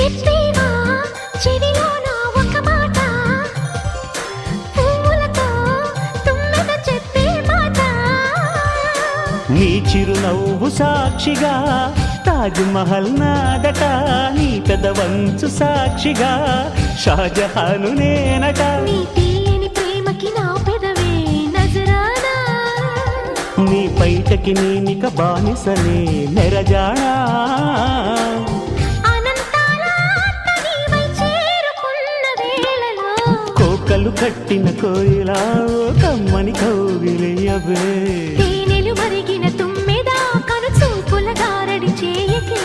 చెప్పేవా చెవిలోన ఒక మాట, పువ్వులతో తుమ్మెద చెప్పే మాట. నీ చిరునవ్వు సాక్షిగా తాజ్ మహల్ నాదట, నీ పెదవంచు సాక్షిగా షాజహాను నేనట. నీ తీయని ప్రేమకి నా పెదవే నజరానా, నీ పైటకి నేనిక బానిసనే నెరజాడా. అనంతాల ఆత్మ నీవై చేరుకున్న వేళలో, కోకలు కట్టిన కోయిలా కమ్మని కౌగిలియవే. తేనెలు మరిగిన తుమ్మెద కను చూపుల గారడి చేయకే.